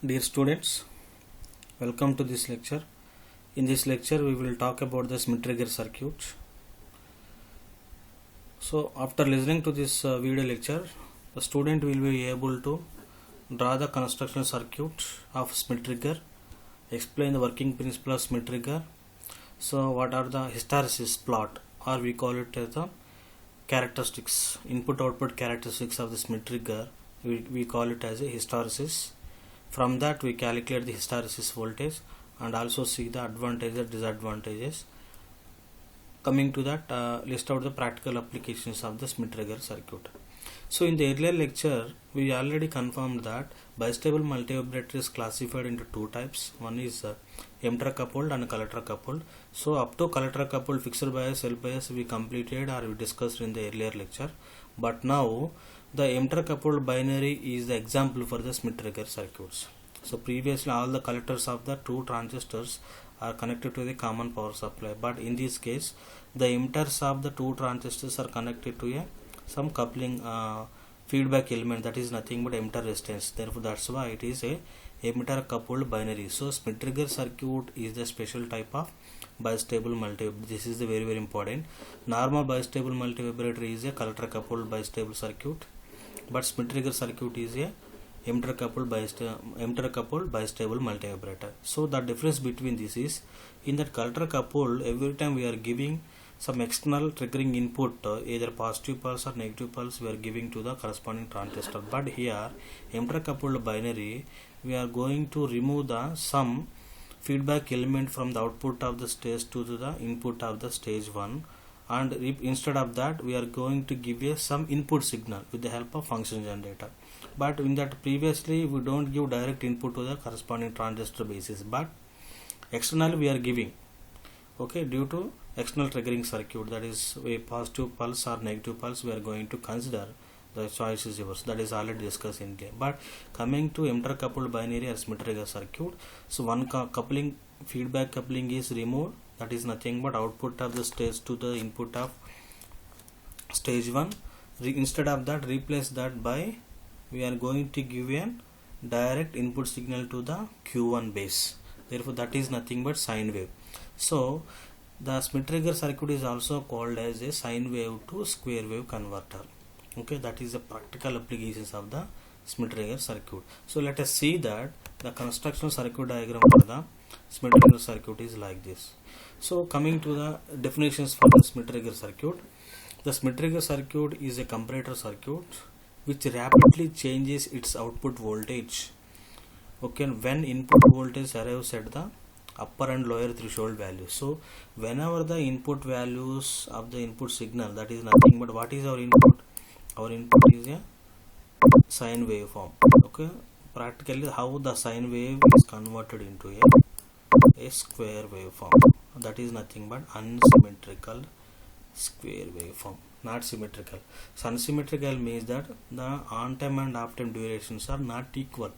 Dear students, welcome to this lecture. In this lecture, we will talk about the Schmitt trigger circuit. So, after listening to this video lecture, the student will be able to draw the construction circuit of Schmitt trigger, explain the working principle of Schmitt trigger. So, what are the hysteresis plot, or we call it as the characteristics, input-output characteristics of the Schmitt trigger. We call it as a hysteresis. From that we calculate the hysteresis voltage and also see the advantages and disadvantages. Coming to that, list out the practical applications of the Schmitt trigger circuit. So in the earlier lecture we already confirmed that bistable multivibrator is classified into two types. One is emitter coupled and collector coupled. So up to collector coupled fixed bias, self bias we completed or we discussed in the earlier lecture. But now the emitter coupled binary is the example for the Schmitt trigger circuits. So previously all the collectors of the two transistors are connected to the common power supply, but in this case the emitters of the two transistors are connected to some coupling feedback element, that is nothing but emitter resistance. Therefore that's why it is a emitter coupled binary. So Schmitt trigger circuit is the special type of bistable multivibrator. This is the very important. Normal bistable multivibrator is a collector coupled bistable circuit, but Schmitt trigger circuit is a emitter coupled bistable multivibrator. So the difference between this is, in that collector coupled, every time we are giving some external triggering input, either positive pulse or negative pulse we are giving to the corresponding transistor. But here emitter coupled binary, we are going to remove the some feedback element from the output of the stage 2 to the input of the stage 1, and instead of that we are going to give some input signal with the help of function generator. But in that previously we don't give direct input to the corresponding transistor basis, but externally we are giving, okay, due to external triggering circuit, that is a positive pulse or negative pulse we are going to consider. The choice is yours, that is already discussed in game. But coming to emitter coupled binary or Schmitt trigger circuit, so one coupling, feedback coupling is removed, that is nothing but output of the stage to the input of stage 1. Instead of that, replace that by, we are going to give a direct input signal to the Q1 base. Therefore that is nothing but sine wave. So the Schmitt trigger circuit is also called as a sine wave to square wave converter. Okay, that is the practical applications of the Schmitt trigger circuit. So let us see that the construction circuit diagram for the Schmitt trigger circuit is like this. So coming to the definitions for the Schmitt trigger circuit, the Schmitt trigger circuit is a comparator circuit which rapidly changes its output voltage, okay, when input voltage arrives at the upper and lower threshold values. So whenever the input values of the input signal, that is nothing but, what is our input? Our input is a sine waveform. Okay, practically how the sine wave is converted into a square waveform, that is nothing but unsymmetrical square waveform, not symmetrical. So unsymmetrical means that the on time and off time durations are not equal.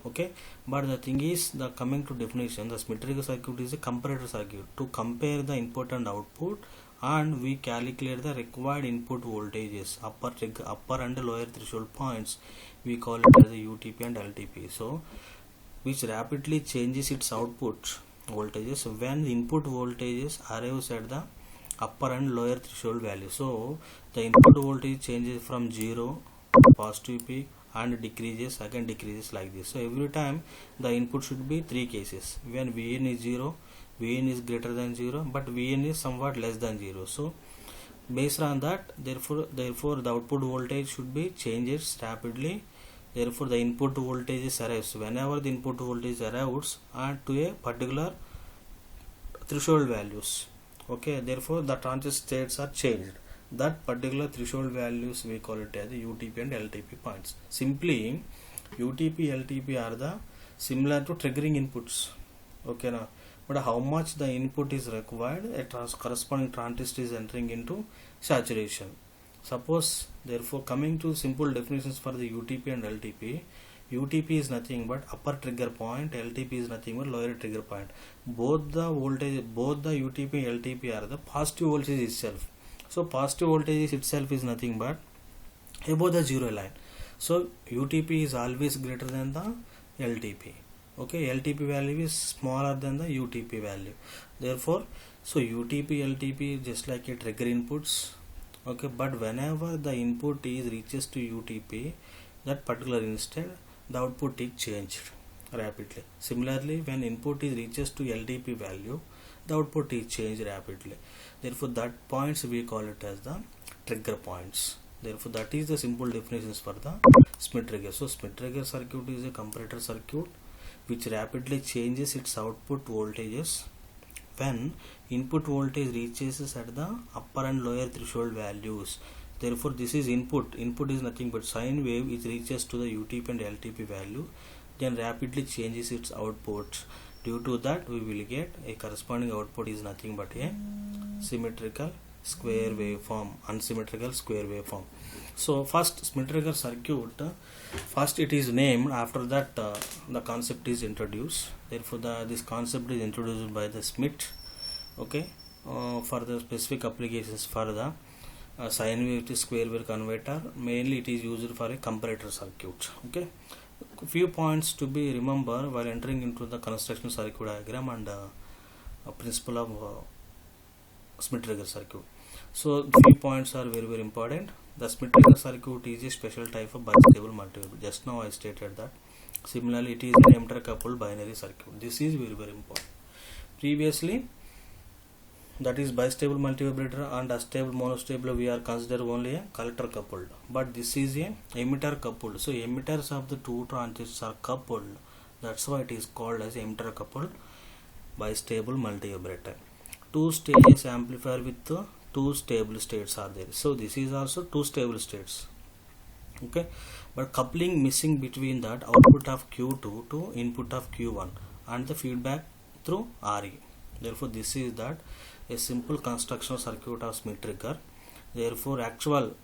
Okay, but the thing is, the coming to definition, the Schmitt trigger circuit is a comparator circuit to compare the input and output, and we calculate the required input voltages, upper and lower threshold points, we call it as the UTP and LTP. So which rapidly changes its output voltages when the input voltages arrives at the upper and lower threshold value. So the input voltage changes from 0 to positive peak and decreases, again decreases, like this. So every time the input should be three cases: when Vn is 0, Vn is greater than 0, but Vn is somewhat less than 0. So based on that, therefore the output voltage should be changes rapidly. Therefore the input voltage arrives whenever the input voltage arrives to a particular threshold values. Okay, therefore the transistor states are changed. That particular threshold values we call it as the UTP and LTP points. Simply UTP, LTP are the similar to triggering inputs. Okay, now, but how much the input is required, a corresponding transistor is entering into saturation. Suppose, therefore, coming to simple definitions for the UTP and LTP, UTP is nothing but upper trigger point, LTP is nothing but lower trigger point. Both the voltage, both the UTP and LTP are the positive voltage itself. So positive voltage itself is nothing but above the zero line. So UTP is always greater than the LTP. Okay, LTP value is smaller than the UTP value. Therefore, so UTP LTP just like a trigger inputs. Okay, but whenever the input is reaches to UTP, that particular instant the output is changed rapidly. Similarly, when input is reaches to LTP value, the output is changed rapidly. Therefore, that points we call it as the trigger points. Therefore, that is the simple definitions for the Schmitt trigger. So, Schmitt trigger circuit is a comparator circuit which rapidly changes its output voltages when input voltage reaches at the upper and lower threshold values. Therefore, this is input. Input is nothing but sine wave which reaches to the UTP and LTP value, then rapidly changes its output. Due to that, we will get a corresponding output is nothing but a symmetrical square waveform, unsymmetrical square waveform. So first Schmitt trigger circuit, first it is named, after that the concept is introduced. Therefore this concept is introduced by the Schmitt. Okay, for the specific applications for the sine wave to square wave converter, mainly it is used for a comparator circuit. Okay, few points to be remember while entering into the construction circuit diagram and principle of Schmitt trigger circuit. So few points are very very important. The Schmitt trigger circuit is a special type of bistable multivariable. Just now I stated that. Similarly, it is an intercoupled binary circuit. This is very very important. Previously, that is bistable multivibrator and astable monostable we are consider only a collector coupled, but this is a emitter coupled. So emitters of the two transistors are coupled. That's why it is called as emitter coupled bistable multivibrator. Two stages amplifier with two stable states are there. So this is also two stable states. Okay, but coupling missing between that output of Q2 to input of Q1 and the feedback through RE. Therefore, this is that a simple construction circuit of Schmitt trigger. Therefore, actual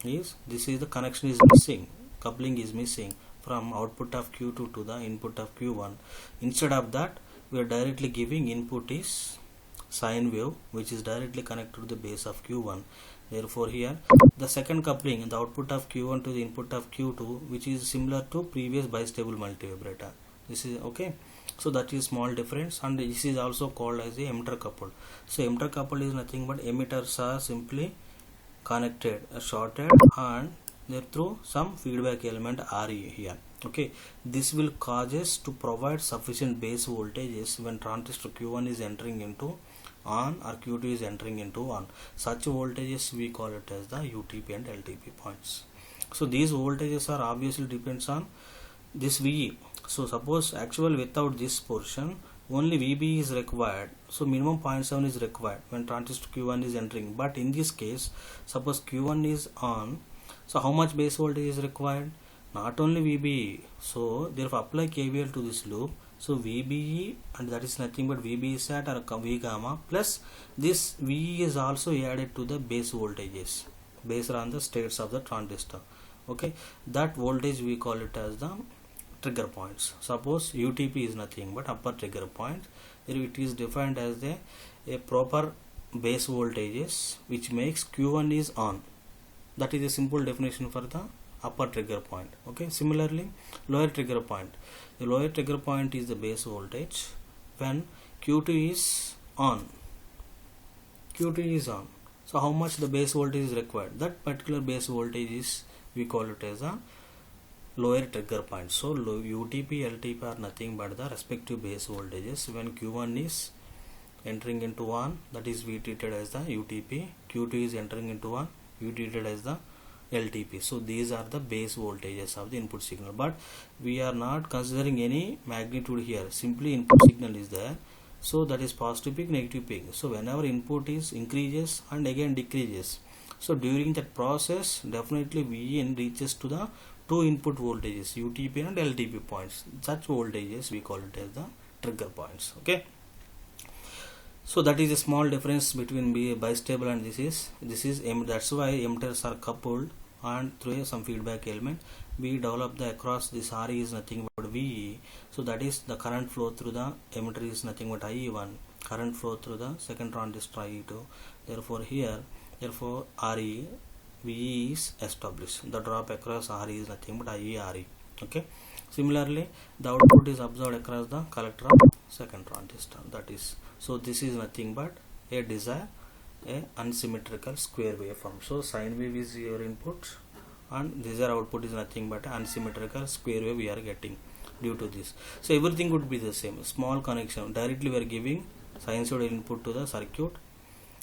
is this is the connection is missing, coupling is missing from output of Q2 to the input of Q1. Instead of that, we are directly giving input is sine wave which is directly connected to the base of Q1. Therefore, here the second coupling in the output of Q1 to the input of Q2, which is similar to previous bistable multivibrator. This is okay. So that is small difference, and this is also called as a emitter coupled. So emitter coupled is nothing but emitters are simply connected, shorted, and there through some feedback element RE here. Okay, this will causes to provide sufficient base voltages when transistor Q1 is entering into on or Q2 is entering into on. Such voltages we call it as the UTP and LTP points. So these voltages are obviously depends on this VE. So suppose actual without this portion only VB is required, so minimum 0.7 is required when transistor Q1 is entering. But in this case, suppose Q1 is on, so how much base voltage is required? Not only VBE, so therefore apply KVL to this loop. So VBE, and that is nothing but VB sat or V gamma plus this VE is also added to the base voltages based on the states of the transistor. Okay, that voltage we call it as the trigger points. Suppose UTP is nothing but upper trigger point. It is defined as a proper base voltages which makes Q1 is on. That is a simple definition for the upper trigger point. Okay, similarly lower trigger point. The lower trigger point is the base voltage when Q2 is on. Q2 is on. So how much the base voltage is required? That particular base voltage is we call it as a lower trigger point. So UTP, LTP are nothing but the respective base voltages when Q1 is entering into on, that is we treated as the UTP, Q2 is entering into on, we treated as the LTP. So these are the base voltages of the input signal, but we are not considering any magnitude here, simply input signal is there. So that is positive peak, negative peak. So whenever input is increases and again decreases, so during that process definitely Vn reaches to the two input voltages UTP and LTP points. Such voltages we call it as the trigger points. Okay, so that is a small difference between bistable and this is that's why emitters are coupled and through some feedback element we develop the across this RE is nothing but VE. So that is the current flow through the emitter is nothing but IE1, current flow through the second transistor IE2. Therefore here RE VE is established. The drop across RE is nothing but IE RE. Okay, Similarly, the output is observed across the collector of second transistor. That is, so this is nothing but a desired a unsymmetrical square waveform. So sine wave is your input and desired output is nothing but unsymmetrical square wave we are getting due to this. So everything would be the same. Small connection. Directly we are giving sinusoidal input to the circuit.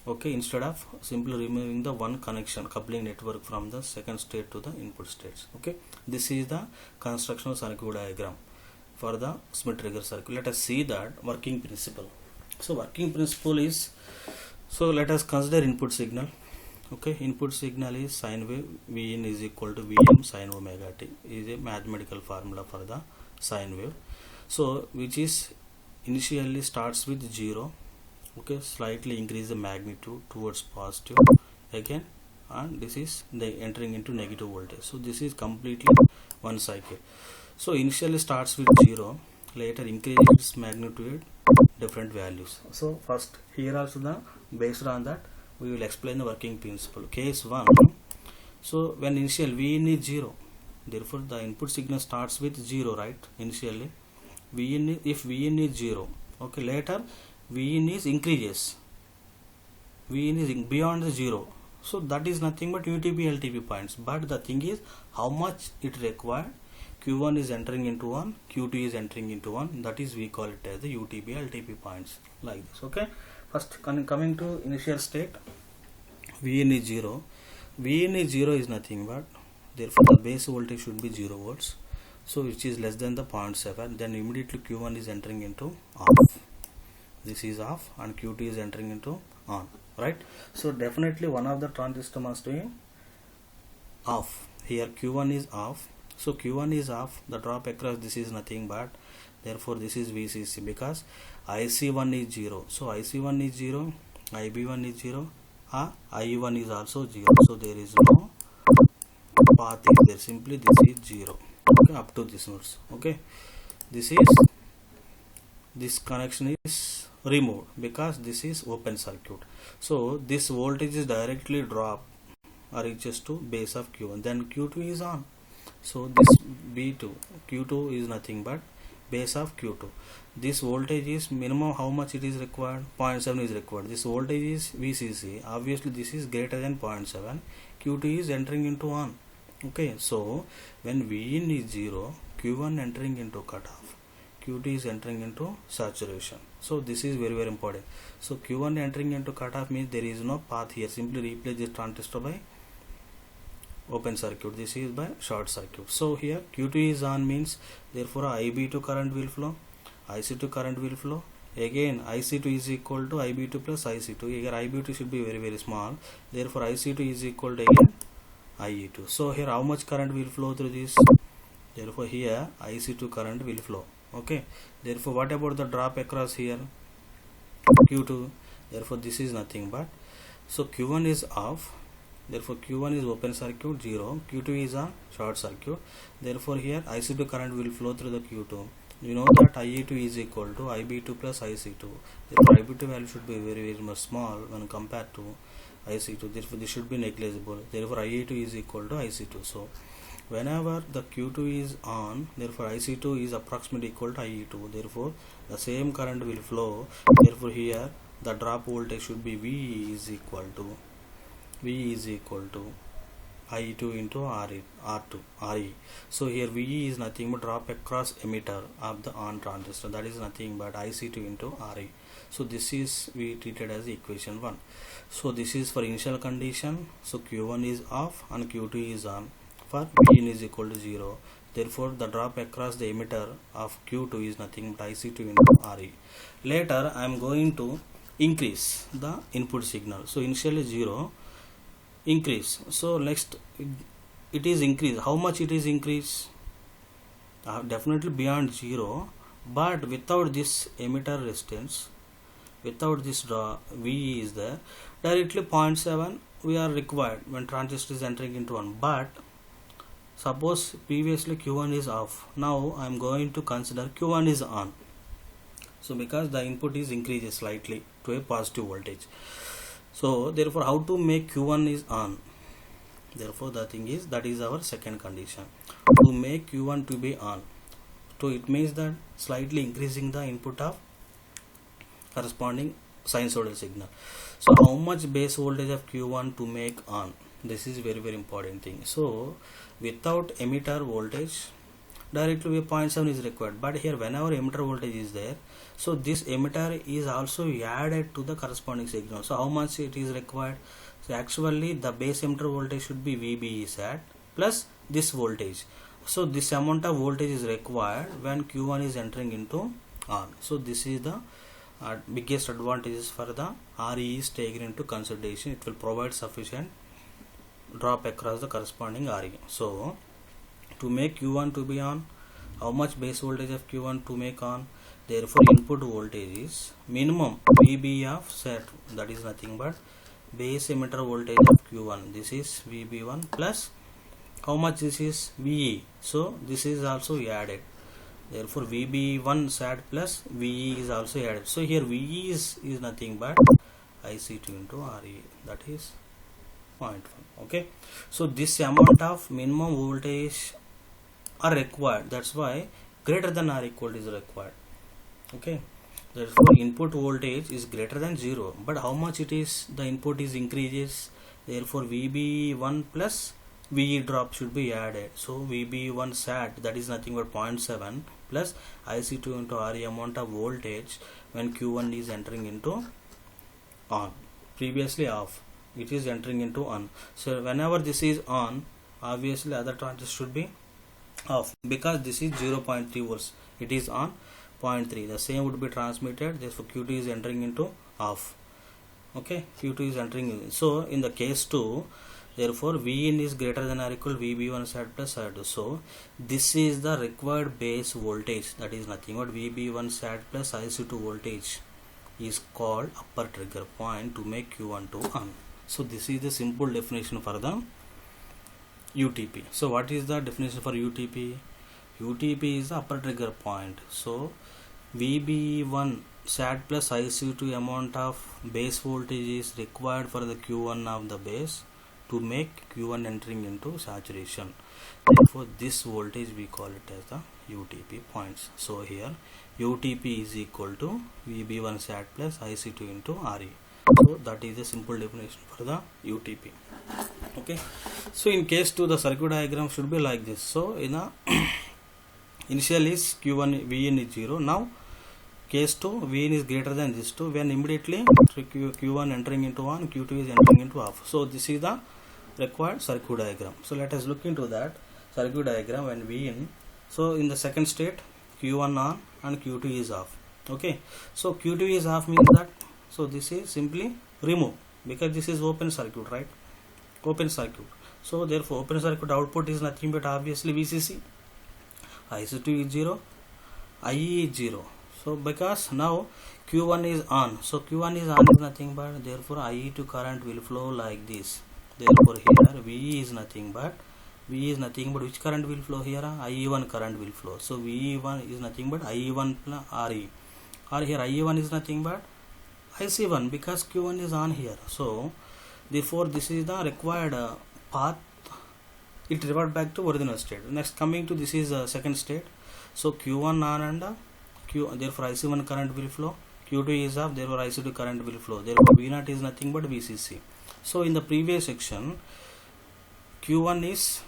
Okay, instead of simply removing the one connection coupling network from the second state to the input states. Okay, this is the constructional circuit diagram for the Schmitt trigger circuit. Let us see that working principle. So working principle is, so let us consider input signal. Okay, input signal is sine wave. Vin is equal to Vm sine omega t is a mathematical formula for the sine wave. So which is initially starts with 0. Okay, slightly increase the magnitude towards positive again, and this is the entering into negative voltage. So this is completely one cycle. So initially starts with 0, later increases its magnitude different values. So first here also the based on that we will explain the working principle. Case 1, so when initial Vin is 0, therefore the input signal starts with 0, right? Initially Vin, if Vin is 0, okay, later Vin is increases, Vin is beyond the 0, so that is nothing but UTP LTP points. But the thing is how much it required. Q1 is entering into 1, Q2 is entering into 1, that is we call it as the UTP LTP points, like this. Okay, first coming to initial state, Vin is 0. Vin is 0 is nothing but, therefore the base voltage should be 0 volts, so which is less than the 0.7. Then immediately Q1 is entering into off, this is off, and Q2 is entering into on, right? So definitely one of the transistor must be off. Here Q1 is off, so Q1 is off, the drop across this is nothing but, therefore this is VCC, because IC1 is 0, so IC1 is 0, IB1 is 0, IE1 is also 0, so there is no path is there, simply this is 0. Okay, up to this nodes. Okay, this connection is removed because this is open circuit. So this voltage is directly drop or reaches to base of Q1, then Q2 is on. So this B2, Q2 is nothing but base of Q2. This voltage is minimum, how much it is required? 0.7 is required. This voltage is VCC, obviously this is greater than 0.7. Q2 is entering into 1. Okay, so when Vin is 0, Q1 entering into cutoff, Q2 is entering into saturation. So this is very important. So Q1 entering into cutoff means there is no path here, simply replace this transistor by open circuit, this is by short circuit. So here Q2 is on means, therefore IB2 current will flow, IC2 current will flow. Again IC2 is equal to IB2 plus IC2. Here IB2 should be very small, therefore IC2 is equal to again IE2. So here how much current will flow through this? Therefore here IC2 current will flow. Okay, therefore what about the drop across here? Q2, therefore this is nothing but, so Q1 is off, therefore Q1 is open circuit 0, Q2 is a short circuit, therefore here IC2 current will flow through the Q2. You know that IE2 is equal to IB2 plus IC2, therefore IB2 value should be very much small when compared to IC2, therefore this should be negligible, therefore IE2 is equal to IC2. So whenever the Q2 is on, therefore IC2 is approximately equal to IE2, therefore the same current will flow, therefore here the drop voltage should be V is equal to IE2 into RE. So here VE is nothing but drop across emitter of the on transistor, that is nothing but IC2 into RE. So this is we treated as equation 1. So this is for initial condition, so Q1 is off and Q2 is on for Vin is equal to 0, therefore the drop across the emitter of Q2 is nothing but IC2 into RE. Later I am going to increase the input signal, so initially 0, increase, so next it is increase. How much it is increase? Definitely beyond 0, but without this emitter resistance, without this VE is there, directly 0.7 we are required when transistor is entering into 1. But suppose previously Q1 is off, now I am going to consider Q1 is on, so because the input is increases slightly to a positive voltage, so therefore how to make Q1 is on? Therefore the thing is, that is our second condition, to make Q1 to be on. So it means that slightly increasing the input of corresponding sinusoidal signal. So how much base voltage of Q1 to make on? This is very important thing. So without emitter voltage directly 0.7 is required, but here whenever emitter voltage is there, so this emitter is also added to the corresponding signal. So how much it is required? So actually the base emitter voltage should be VB SAT plus this voltage. So this amount of voltage is required when Q1 is entering into on. So this is the biggest advantages for the RE is taken into consideration. It will provide sufficient drop across the corresponding RE. So to make Q1 to be on, how much base voltage of Q1 to make on? Therefore input voltage is minimum VB of SAT, that is nothing but base emitter voltage of Q1. This is VB1 plus how much this is VE. So this is also added. Therefore VB1 SAT plus VE is also added. So here VE is nothing but IC2 into RE, that is 0.1. Okay, so this amount of minimum voltage are required, that's why greater than or equal is required. Okay, therefore input voltage is greater than 0, but how much it is, the input is increases, therefore VB1 plus VE drop should be added. So VB1 SAT, that is nothing but 0.7 plus IC2 into RE amount of voltage when Q1 is entering into on, previously off, it is entering into on. So whenever this is on, obviously other tranches should be off, because this is 0.3 volts, it is on 0.3, the same would be transmitted, therefore Q2 is entering into off. Okay, Q2 is entering in. So in the case 2, therefore Vin is greater than or equal VB1 SAT plus SAT2. So this is the required base voltage, that is nothing but VB1 SAT plus IC2 voltage is called upper trigger point to make Q1 to on. So this is the simple definition for the UTP. So what is the definition for UTP? UTP is the upper trigger point. So VB1 SAT plus IC2 amount of base voltage is required for the Q1 of the base to make Q1 entering into saturation. Therefore this voltage we call it as the UTP points. So here UTP is equal to VB1 SAT plus IC2 into RE. So that is the simple definition for the UTP. Okay, so in case 2 the circuit diagram should be like this. So in a initial is Q1 Vn is 0. Now case 2 Vn is greater than this 2, when immediately Q1 entering into on, Q2 is entering into off. So this is the required circuit diagram. So let us look into that circuit diagram when Vn. So in the second state Q1 on and Q2 is off. Okay, so Q2 is off means that, so this is simply remove, because this is open circuit, right? Open circuit. So therefore open circuit output is nothing but obviously VCC. IC2 is 0, IE is 0. So because now Q1 is on, so Q1 is on is nothing but, therefore IE2 current will flow like this. Therefore here VE is nothing but which current will flow here? IE1 current will flow. So VE1 is nothing but IE1 plus RE, or here IE1 is nothing but IC1, because Q1 is on here. So therefore this is the required path, it revert back to original state. Next coming to this is second state. So Q1 on and therefore IC1 current will flow, Q2 is off, therefore IC2 current will flow, therefore V0 is nothing but VCC. So in the previous section Q1 is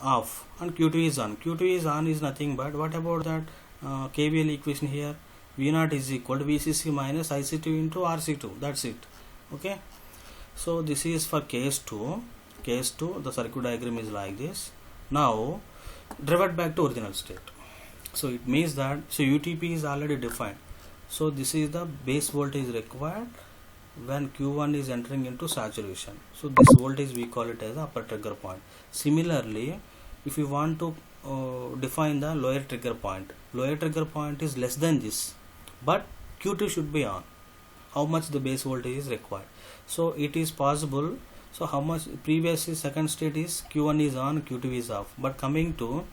off and Q2 is on. Q2 is on is nothing but, what about that KVL equation here? V0 is equal to VCC minus IC2 into RC2, that's it. Okay, so this is for case 2. Case 2 the circuit diagram is like this. Now revert back to original state. So it means that, so UTP is already defined. So this is the base voltage required when Q1 is entering into saturation. So this voltage we call it as the upper trigger point. Similarly, if you want to define the lower trigger point is less than this, but Q2 should be on. How much the base voltage is required? So it is possible. So how much previously second state is Q1 is on, Q2 is off, but coming to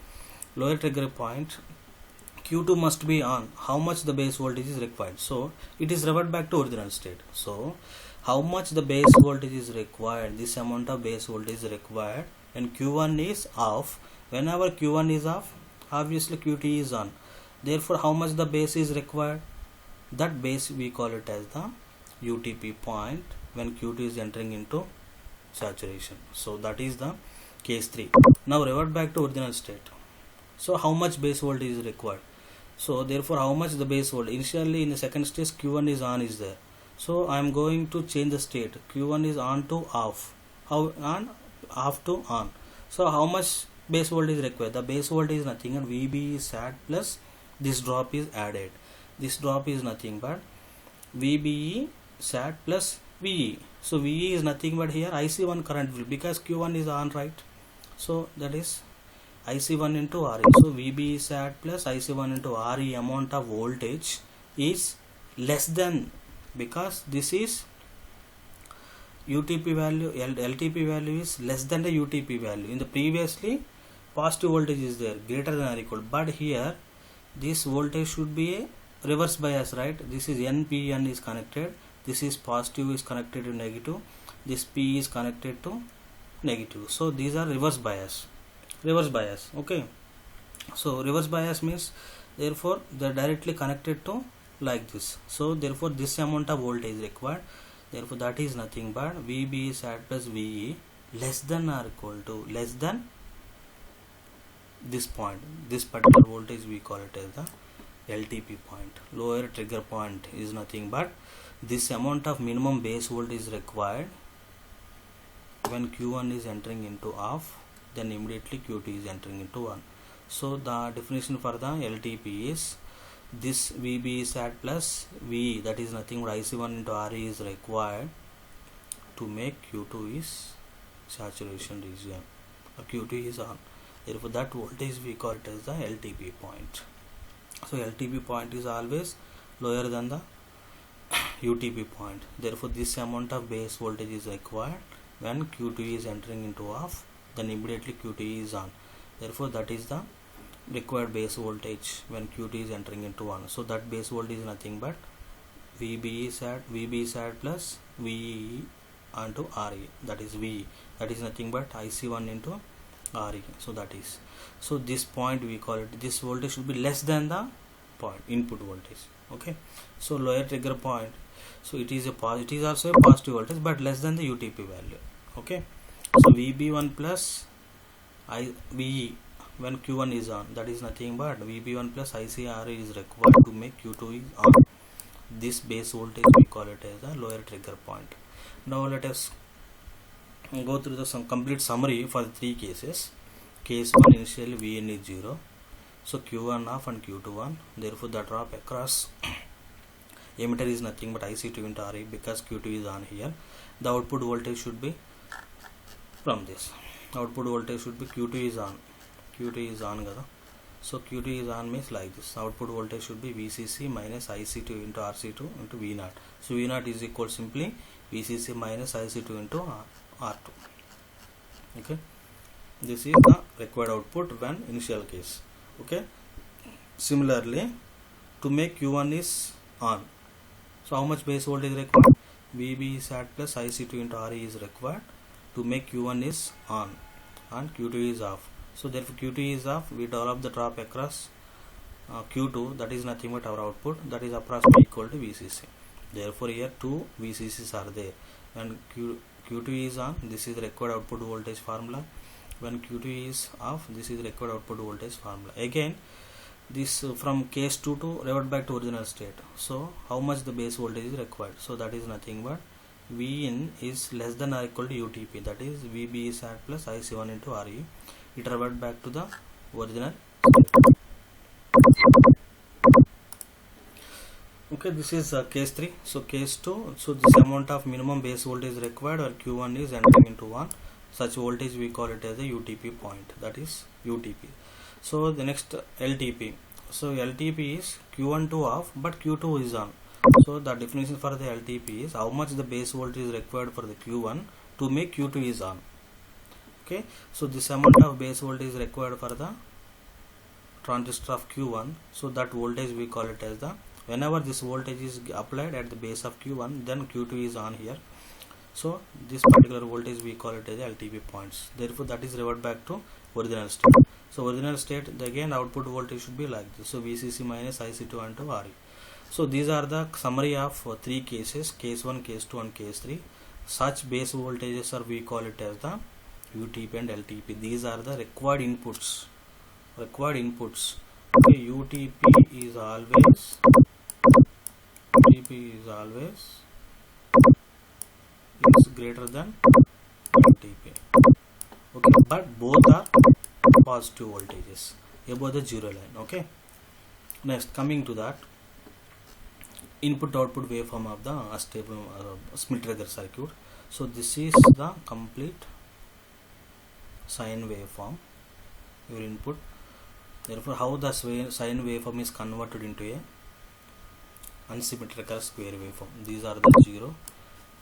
lower trigger point Q2 must be on. How much the base voltage is required? So it is revert back to original state. So how much the base voltage is required? This amount of base voltage is required when Q1 is off. Whenever Q1 is off, obviously Q2 is on. Therefore, how much the base is required? That base we call it as the UTP point when Q2 is entering into saturation. So that is the case 3. Now revert back to original state. So how much base voltage is required? So therefore, how much the base voltage? Initially in the second stage, Q1 is on is there. So I am going to change the state. Q1 is on to off. How on? Off to on. So how much base voltage is required? The base voltage is nothing, and VB is sat plus this drop is added. This drop is nothing but VBE sat plus VE. So VE is nothing but here IC1 current will, because Q1 is on, right? So that is IC1 into RE. So VBE sat plus IC1 into RE amount of voltage is less than, because this is UTP value, LTP value is less than the UTP value. In the previously positive voltage is there, greater than or equal, but here this voltage should be a reverse bias, right? This is NPN is connected, this is positive is connected to negative, this P is connected to negative. So these are reverse bias. Okay, so reverse bias means therefore they are directly connected to like this. So therefore this amount of voltage is required. Therefore that is nothing but VB sat plus VE less than or equal to less than this point. This particular voltage we call it as the LTP point. Lower trigger point is nothing but this amount of minimum base voltage is required when Q1 is entering into off, then immediately Q2 is entering into on. So the definition for the LTP is this VB sat plus VE, that is nothing but IC1 into RE is required to make Q2 is saturation region, or Q2 is on. Therefore that voltage we call it as the LTP point. So LTP point is always lower than the UTP point. Therefore this amount of base voltage is required when Q2 is entering into off, then immediately Q2 is on. Therefore that is the required base voltage when Q2 is entering into on. So that base voltage is nothing but VB sat plus VE onto RE, that is VE, that is nothing but IC1 into RE. So that is, so this point we call it, this voltage should be less than the point input voltage. Okay, so lower trigger point, so it is also a positive voltage but less than the UTP value. Okay, so VB1 plus VE when Q1 is on, that is nothing but VB1 plus ICRE is required to make Q2 is on. This base voltage we call it as the lower trigger point. Now let us go through the complete summary for the 3 cases. Case 1, initially Vn is 0, so Q1 off and Q2 on. Therefore the drop across emitter is nothing but IC2 into RE, because Q2 is on here. The output voltage should be from this. Output voltage should be Q2 is on. Q2 is on kada. So Q2 is on means like this. Output voltage should be VCC minus IC2 into RC2 into V0. So V0 is equal simply VCC minus IC2 into R2. Okay, this is the required output when initial case. Okay, similarly to make Q1 is on, so how much base voltage is required? VB sat plus IC2 into RE is required to make Q1 is on and Q2 is off. So therefore Q2 is off, we develop the drop across Q2, that is nothing but our output, that is approximately equal to VCC. Therefore here 2 VCCs are there, and Q2 is on, this is the required output voltage formula. When Q2 is off, this is the required output voltage formula. Again this from case 2 to revert back to original state. So how much the base voltage is required? So that is nothing but Vin is less than or equal to UTP, that is VB sat plus IC1 into RE. It revert back to the original. Okay, this is case 3. So case 2, so this amount of minimum base voltage is required where Q1 is entering into 1. Such voltage we call it as a UTP point, that is UTP. So the next LTP. So LTP is Q1 to off but Q2 is on. So the definition for the LTP is how much the base voltage is required for the Q1 to make Q2 is on. Okay, so this amount of base voltage is required for the transistor of Q1. So that voltage we call it as the, whenever this voltage is applied at the base of Q1, then Q2 is on here. So this particular voltage we call it as LTP points. Therefore that is revert back to original state. So original state, again output voltage should be like this. So VCC minus IC2 into RE. So these are the summary of three cases, case 1, case 2 and case 3. Such base voltages are, we call it as the UTP and LTP. These are the required inputs. Okay, UTP is always is greater than LTP. Okay, but both are positive voltages above the zero line. Okay, next, coming to that, input output waveform of the stable Schmitt trigger circuit. So this is the complete sine waveform, your input. Therefore how the sine waveform is converted into a unsymmetrical square waveform. These are the 0.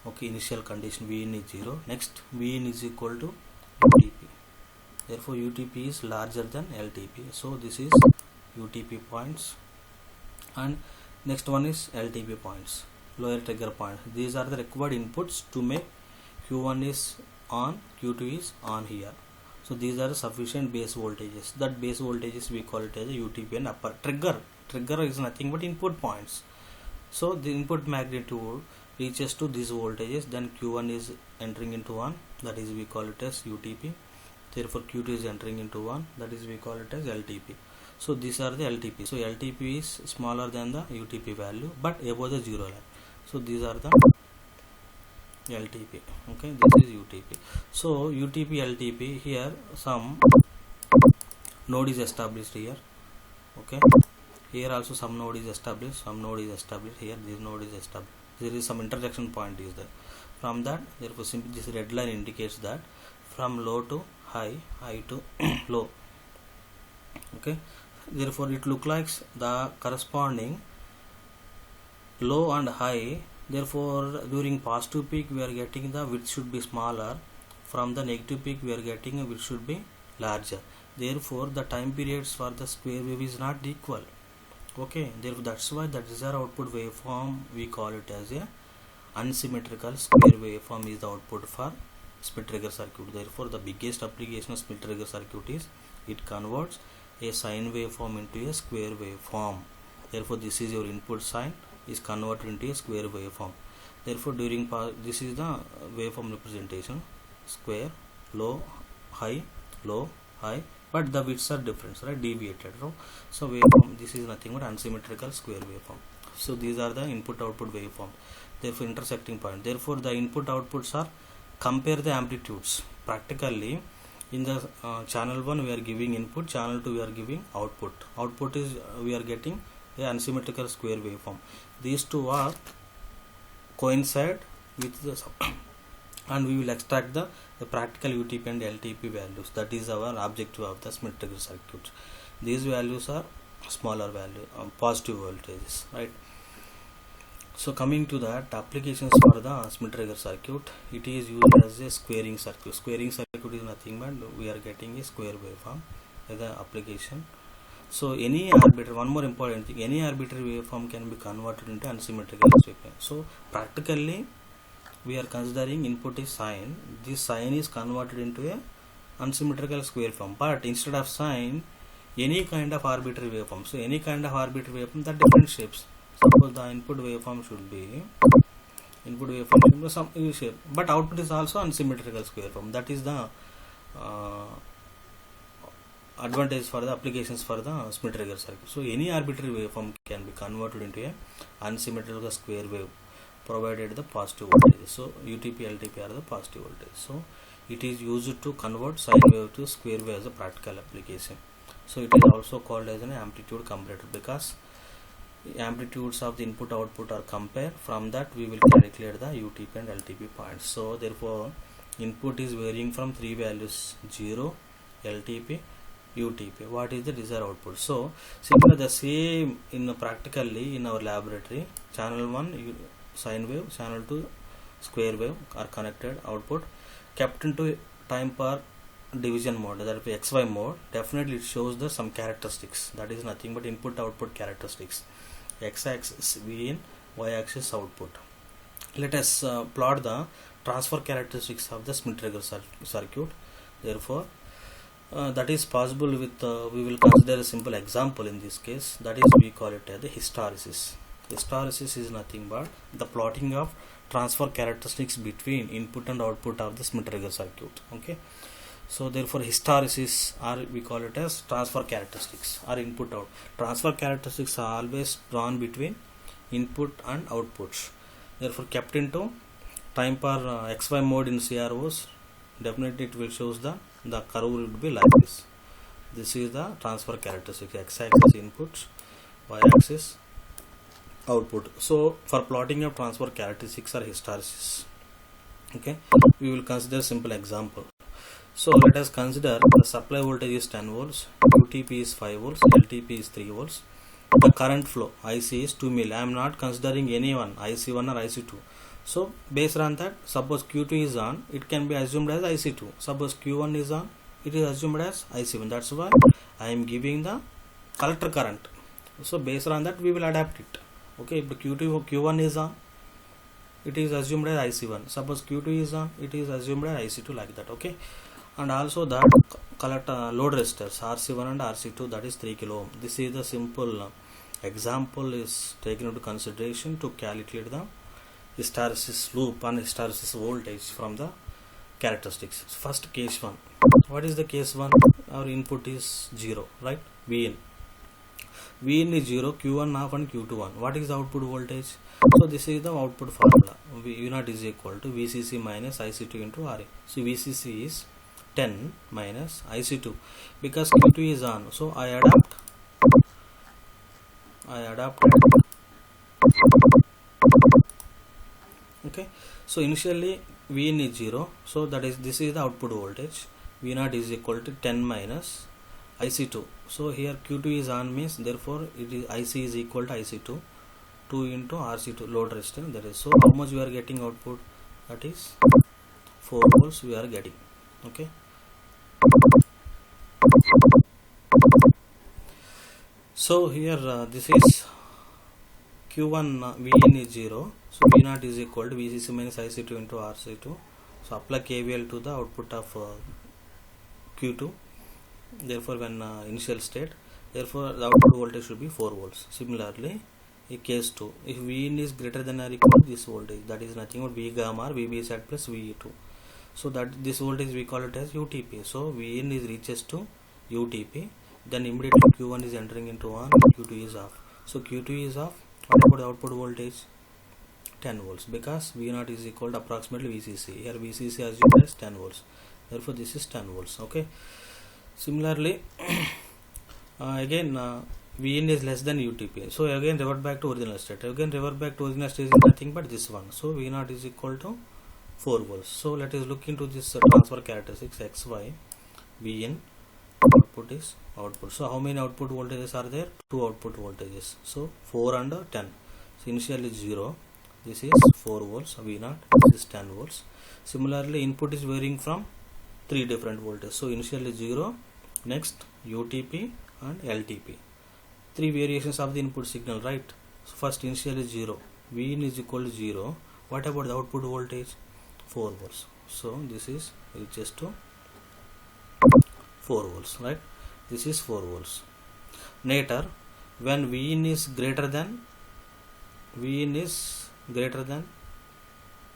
Okay, initial condition Vin is 0. Next, Vin is equal to UTP. Therefore UTP is larger than LTP. So this is UTP points, and next one is LTP points, lower trigger point. These are the required inputs to make Q1 is on, Q2 is on here. So these are sufficient base voltages. That base voltages we call it as a UTP and upper trigger. Trigger is nothing but input points. So the input magnitude reaches to these voltages, then Q1 is entering into 1, that is we call it as UTP. Therefore Q2 is entering into 1, that is we call it as LTP. So these are the LTP. So LTP is smaller than the UTP value but above the zero line. So these are the LTP. Okay, this is UTP. So UTP, LTP, here some node is established here. Okay, here also some node is established, here this node is established. There is some intersection point is there. From that, therefore simply this red line indicates that from low to high, high to low. Okay, therefore it looks like the corresponding low and high. Therefore during positive peak we are getting the width should be smaller, from the negative peak we are getting a width should be larger. Therefore the time periods for the square wave is not equal. Okay, therefore that's why the desired output waveform we call it as a unsymmetrical square waveform is the output for Schmitt trigger circuit. Therefore the biggest application of Schmitt trigger circuit is it converts a sine waveform into a square waveform. Therefore this is your input sine is converted into a square waveform. Therefore during this is the waveform representation, square, low, high, but the widths are different, right, deviated. So waveform, this is nothing but unsymmetrical square waveform. So these are the input output waveform. Therefore intersecting point. Therefore the input outputs are, compare the amplitudes. Practically in the channel 1 we are giving input, channel 2 we are giving output. Output is we are getting a unsymmetrical square waveform. These two are coincide with the and we will extract the practical UTP and LTP values. That is our objective of the Schmitt trigger circuit. These values are smaller value, positive voltages, right? So coming to that, applications for the Schmitt trigger circuit, it is used as a squaring circuit. Squaring circuit is nothing but we are getting a square waveform as an application. So any arbitrary, one more important thing, any arbitrary waveform can be converted into unsymmetrical waveform. So practically we are considering input is sine. This sine is converted into a unsymmetrical square form, but instead of sine, any kind of arbitrary waveform. So any kind of arbitrary waveform, that different shapes. Suppose the input waveform should be some shape, but output is also unsymmetrical square form. That is the advantage for the applications for the Schmitt trigger circuit. So any arbitrary waveform can be converted into a unsymmetrical square wave, provided the positive voltage. So UTP, LTP are the positive voltage. So it is used to convert sine wave to square wave as a practical application. So it is also called as an amplitude comparator, because amplitudes of the input output are compared. From that we will calculate the UTP and LTP points. So therefore input is varying from three values: 0, LTP, UTP. What is the desired output? So simply the same in practically in our laboratory. Channel 1 sine wave, channel 2 square wave are connected. Output kept into time per division mode, that is XY mode. Definitely it shows the some characteristics, that is nothing but input output characteristics. X axis Vin, Y axis output. Let us plot the transfer characteristics of the Schmitt trigger circuit. Therefore, that is possible with we will consider a simple example in this case, that is we call it as the hysteresis. Hysteresis is nothing but the plotting of transfer characteristics between input and output of the Schmitt trigger circuit. Okay, so therefore hysteresis, or we call it as transfer characteristics or input out. Transfer characteristics are always drawn between input and outputs, therefore kept into time per XY mode in CROs. Definitely it will shows the curve would be like this. This is the transfer characteristic, x-axis inputs, y-axis output. So for plotting of transfer characteristics or hysteresis, okay, we will consider simple example. So let us consider the supply voltage is 10 volts, UTP is 5 volts, LTP is 3 volts. The current flow IC is 2 mA. I am not considering any one, IC1 or IC2. So based on that, suppose Q2 is on, it can be assumed as IC2. Suppose Q1 is on, it is assumed as IC1. That's why I am giving the collector current. So based on that, we will adapt it. Okay, if Q1 is on, it is assumed as IC1. Suppose Q2 is on, it is assumed as IC2, like that. Okay, and also that collector load resistors RC1 and RC2, that is 3 kilo ohm. This is the simple example is taken into consideration to calculate the hysteresis loop and hysteresis voltage from the characteristics. First, case 1. What is the case 1? Our input is 0, right? Vin is 0, Q1 off and Q2 on. What is the output voltage? So this is the output formula. V0 is equal to VCC minus IC2 into RA. So VCC is 10 minus IC2 because Q2 is on. So I adapted. Okay, so initially Vin is 0, so this is the output voltage. V0 is equal to 10 minus IC2. So here Q2 is on means, therefore it is IC is equal to IC2, 2 into RC2 load resistance. That is, so how much we are getting output? That is 4 volts we are getting. Okay, so here this is Q1 Vin is 0, so V0 is equal to VCC minus IC2 into RC2. So apply KVL to the output of Q2. Therefore, when initial state, therefore the output voltage should be 4 volts. Similarly, in case 2, if Vin is greater than or equal to this voltage, that is nothing but V gamma or VB sat plus VE2. So that this voltage we call it as UTP. So Vin is reaches to UTP, then immediately Q1 is entering into on, Q2 is off. So Q2 is off. What about the output voltage? 10 volts, because V0 is equal to approximately VCC. Here VCC assumed as 10 volts. Therefore this is 10 volts. Okay. Similarly, again Vin is less than UTP. So again revert back to original state. Again revert back to original state is nothing but this one. So V0 is equal to 4 volts. So let us look into this transfer characteristics XY. Vin output is output. So how many output voltages are there? 2 output voltages. So 4 and 10. So initially 0. This is 4 volts. V0. This is 10 volts. Similarly, input is varying from 3 different voltages. So initially 0. Next UTP and LTP. 3 variations of the input signal, right? So first initially 0. Vin is equal to 0. What about the output voltage? 4 volts. So this is reaches to 4 volts, right? This is 4 volts. Later, when Vin is greater than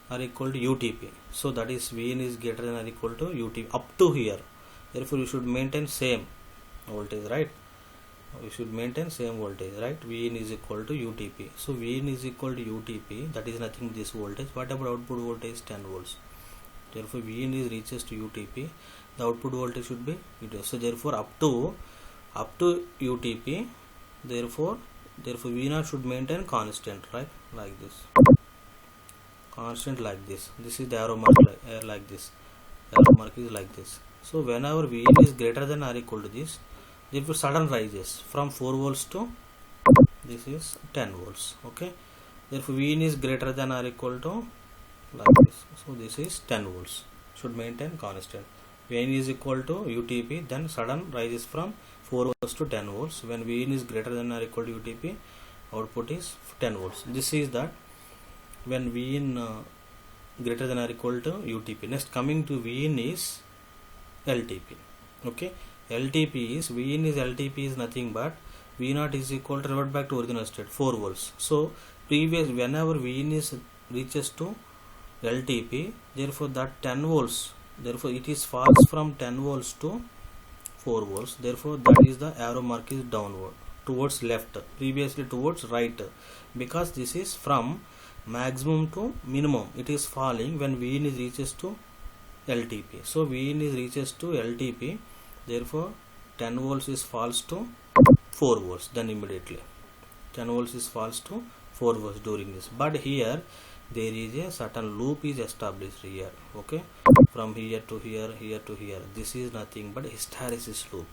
or equal to UTP, so that is Vin is greater than or equal to UTP up to here. Therefore, you should maintain same voltage, right? You should maintain same voltage, right? Vin is equal to UTP. So Vin is equal to UTP. That is nothing but this voltage. What about output voltage? 10 volts. Therefore, Vin is reaches to UTP. The output voltage should be UTP. So therefore, up to UTP. Therefore V0 should maintain constant, right? Like this. Constant like this. This is the arrow mark like this. Arrow mark is like this. So whenever Vin is greater than or equal to this, therefore sudden rises from 4 volts to this is 10 volts. Okay. Therefore Vin is greater than or equal to like this. So this is 10 volts. Should maintain constant. Vin is equal to UTP, then sudden rises from 4 volts to 10 volts. When Vin is greater than or equal to UTP, output is 10 volts. This is that when Vin greater than or equal to UTP. Next, coming to Vin is LTP. Okay, LTP is Vin is LTP is nothing but V0 is equal to, revert back to original state, 4 volts. So previous, whenever Vin is reaches to LTP, therefore that 10 volts, therefore it is falls from 10 volts to 4 volts, therefore that is the arrow mark is downward towards left, previously towards right, because this is from maximum to minimum, it is falling when Vin is reaches to LTP. So Vin is reaches to LTP, therefore 10 volts is falls to 4 volts, then immediately 10 volts is falls to 4 volts during this. But here there is a certain loop is established here. Okay, from here to here, here to here, this is nothing but hysteresis loop.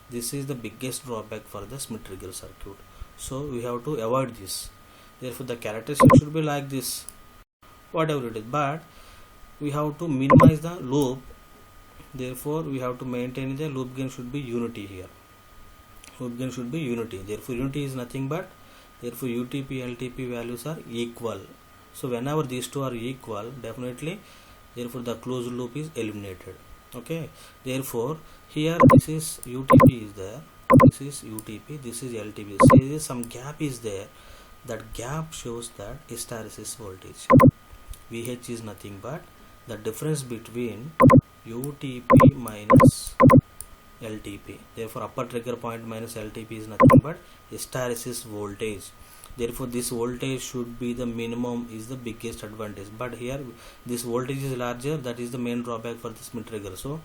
This is the biggest drawback for the Schmitt trigger circuit, so we have to avoid this. Therefore the characteristic should be like this, whatever it is, but we have to minimize the loop. Therefore we have to maintain the loop gain should be unity here. Loop gain should be unity. Therefore unity is nothing but, therefore UTP LTP values are equal. So whenever these two are equal, definitely, therefore the closed loop is eliminated. Okay, therefore here this is UTP is there, this is UTP, this is LTP. So there is some gap is there. That gap shows that hysteresis voltage. VH is nothing but the difference between UTP minus LTP. Therefore upper trigger point minus LTP is nothing but hysteresis voltage. Therefore this voltage should be the minimum, is the biggest advantage, but here this voltage is larger, that is the main drawback for this Schmitt trigger. So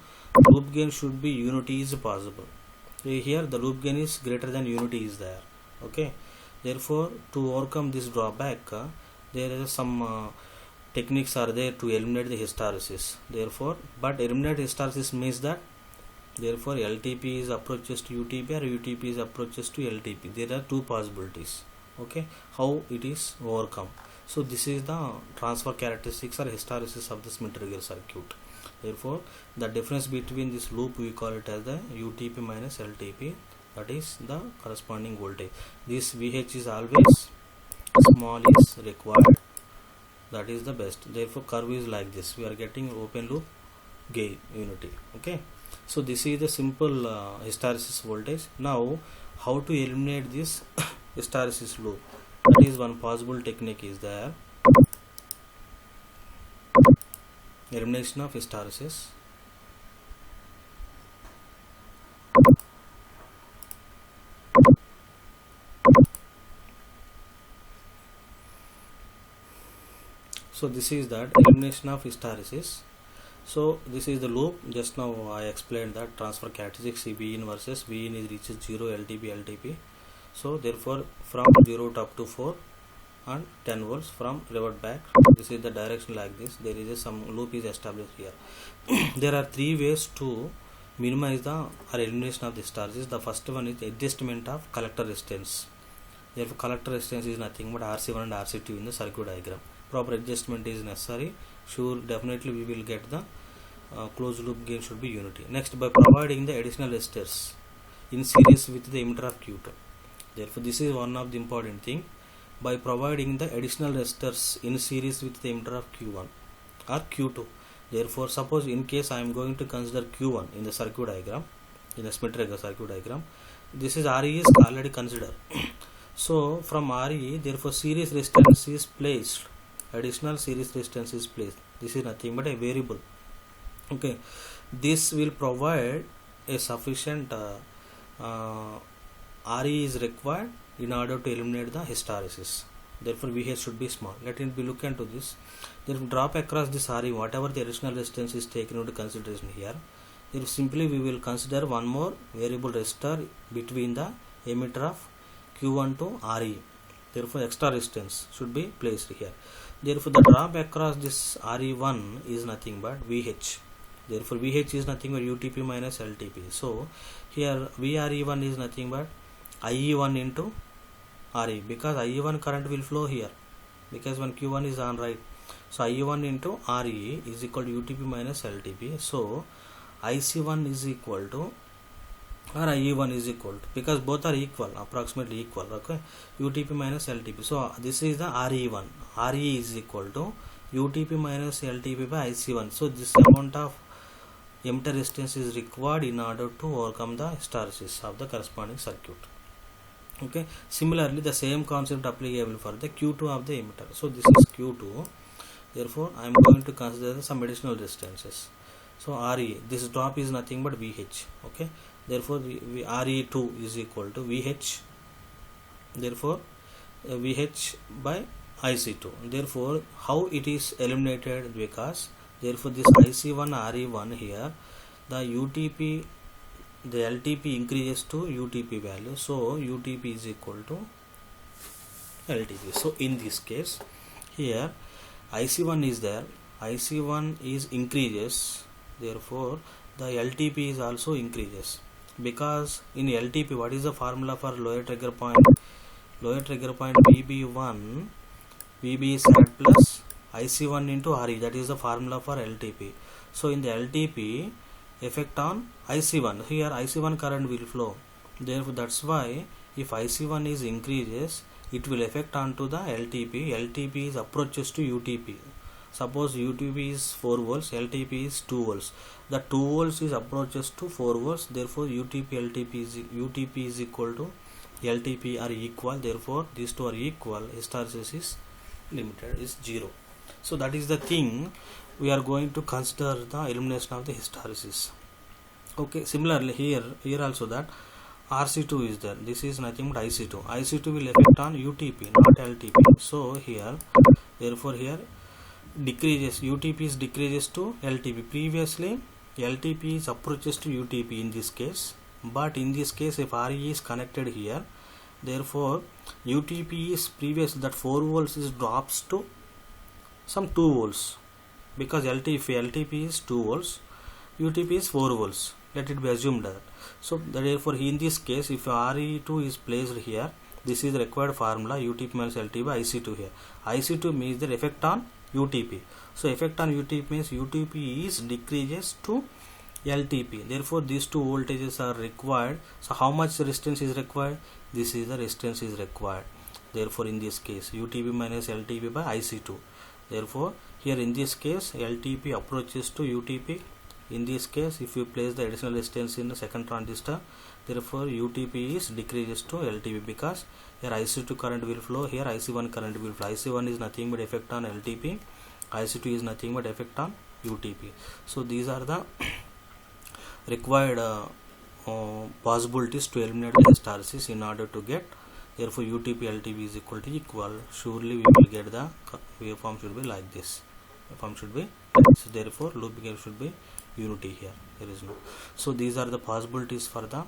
loop gain should be unity is possible. Here the loop gain is greater than unity is there. Okay, therefore to overcome this drawback, there is some techniques are there to eliminate the hysteresis. Therefore, but eliminate hysteresis means that, therefore LTP is approaches to UTP or UTP is approaches to LTP. There are two possibilities. Okay, how it is overcome. So this is the transfer characteristics or hysteresis of the Schmitt trigger circuit. Therefore the difference between this loop we call it as the UTP minus LTP, that is the corresponding voltage. This VH is always small is required, that is the best. Therefore curve is like this, we are getting open loop gain unity. Okay, so this is the simple hysteresis voltage. Now how to eliminate this hysteresis loop? That is one possible technique is there, elimination of hysteresis. So this is that elimination of hysteresis. So this is the loop. Just now I explained that transfer characteristics Vin versus Vin is reaches 0 LTP. So therefore from 0 to up to 4 and 10 volts from revert back. This is the direction like this. There is some loop is established here. There are three ways to minimize the or elimination of the hysteresis. The first one is adjustment of collector resistance. Therefore collector resistance is nothing but RC1 and RC2 in the circuit diagram. Proper adjustment is necessary. Sure, definitely we will get the closed loop gain should be unity. Next, by providing the additional resistors in series with the emitter of Q2. Therefore this is one of the important thing. By providing the additional resistors in series with the emitter of Q1 or Q2. Therefore suppose in case I am going to consider Q1 in the circuit diagram, in the Schmitt trigger circuit diagram, this is RE is already considered. So from RE, therefore series resistance is placed, additional series resistance is placed. This is nothing but a variable. Okay, this will provide a sufficient RE is required in order to eliminate the hysteresis. Therefore VH should be small. Let it be look into this. Therefore drop across this RE, whatever the additional resistance is taken into consideration here. Therefore simply we will consider one more variable resistor between the emitter of Q1 to RE. Therefore extra resistance should be placed here. Therefore the drop across this RE1 is nothing but VH. Therefore VH is nothing but UTP minus LTP. So here VRE1 is nothing but IE1 into RE, because IE1 current will flow here because when Q1 is on, right. So IE1 into RE is equal to UTP minus LTP. So IC1 is equal to, or IE1 is equal to, because both are equal, approximately equal. Okay, UTP minus LTP. So this is the RE1. RE is equal to UTP minus LTP by IC1. So this amount of emitter resistance is required in order to overcome the hysteresis of the corresponding circuit. Okay, similarly the same concept applicable for the Q2 of the emitter. So this is Q2, therefore I am going to consider some additional resistances. So RE, this drop is nothing but VH. Okay, therefore RE2 is equal to VH, therefore VH by IC2. Therefore how it is eliminated, because therefore this IC1 RE1 here, the UTP, the LTP increases to UTP value, so UTP is equal to LTP. So in this case here IC1 is there, IC1 is increases, therefore the LTP is also increases, because in LTP what is the formula for lower trigger point? Lower trigger point VB1, VB is at plus IC1 into RE, that is the formula for LTP. So in the LTP effect on IC1, here IC1 current will flow, therefore that's why if IC1 is increases, it will affect onto the LTP. LTP is approaches to UTP. Suppose UTP is 4 volts, LTP is 2 volts. The 2 volts is approaches to 4 volts, therefore UTP is equal to LTP are equal, therefore these two are equal, hysteresis is limited, is 0. So that is the thing we are going to consider the elimination of the hysteresis. Okay, similarly here also that RC2 is there, this is nothing but IC2. IC2 will affect on UTP, not LTP. So here, therefore here decreases, UTP is decreases to LTP. Previously LTP is approaches to UTP in this case, but in this case if RE is connected here, therefore UTP is previous, that 4 volts is drops to some 2 volts, because LTP is 2 volts, UTP is 4 volts, let it be assumed that. So therefore in this case if RE2 is placed here, this is the required formula, UTP minus LTP by IC2 here. IC2 means the effect on UTP. So effect on UTP means UTP is decreases to LTP, therefore these two voltages are required. So how much resistance is required? This is the resistance is required, therefore in this case UTP minus LTP by IC2. Therefore here in this case LTP approaches to UTP. In this case if you place the additional resistance in the second transistor, therefore UTP is decreases to LTP, because here IC2 current will flow, here IC1 current will flow. IC1 is nothing but effect on LTP, IC2 is nothing but effect on UTP. So these are the required possibilities to eliminate the hysteresis in order to get, therefore UTP LTP is equal, surely we will get the waveform should be like this, waveform should be like this. Therefore loop gain should be unity here, there is no. So these are the possibilities for the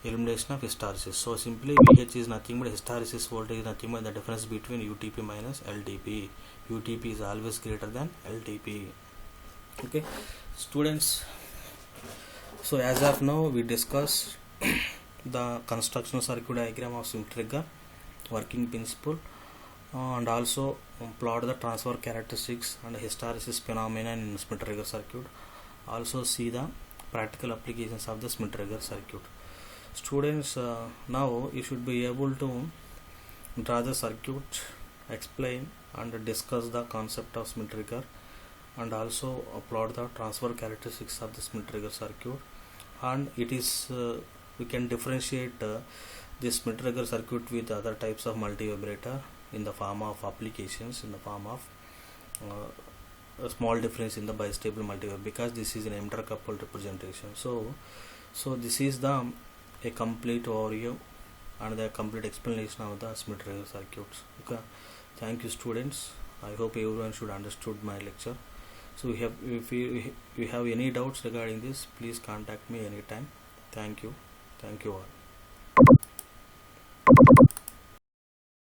elimination of hysteresis. So simply VH is nothing but hysteresis voltage is nothing but the difference between UTP minus LTP. UTP is always greater than LTP. Okay students, so as of now we discussed the constructional circuit diagram of Schmitt trigger, working principle, and also plot the transfer characteristics and hysteresis phenomena in Schmitt trigger circuit. Also see the practical applications of the Schmitt trigger circuit. Students, now you should be able to draw the circuit, explain and discuss the concept of Schmitt trigger, and also plot the transfer characteristics of the Schmitt trigger circuit. And it is we can differentiate this Schmitt trigger circuit with other types of multi-vibrator in the form of applications, in the form of a small difference in the bistable multi-vibrator, because this is an intercoupled representation. So this is the a complete overview and the complete explanation of the Schmitt trigger circuits. Okay, thank you students. I hope everyone should understood my lecture. So if you have any doubts regarding this, please contact me anytime. Thank you all.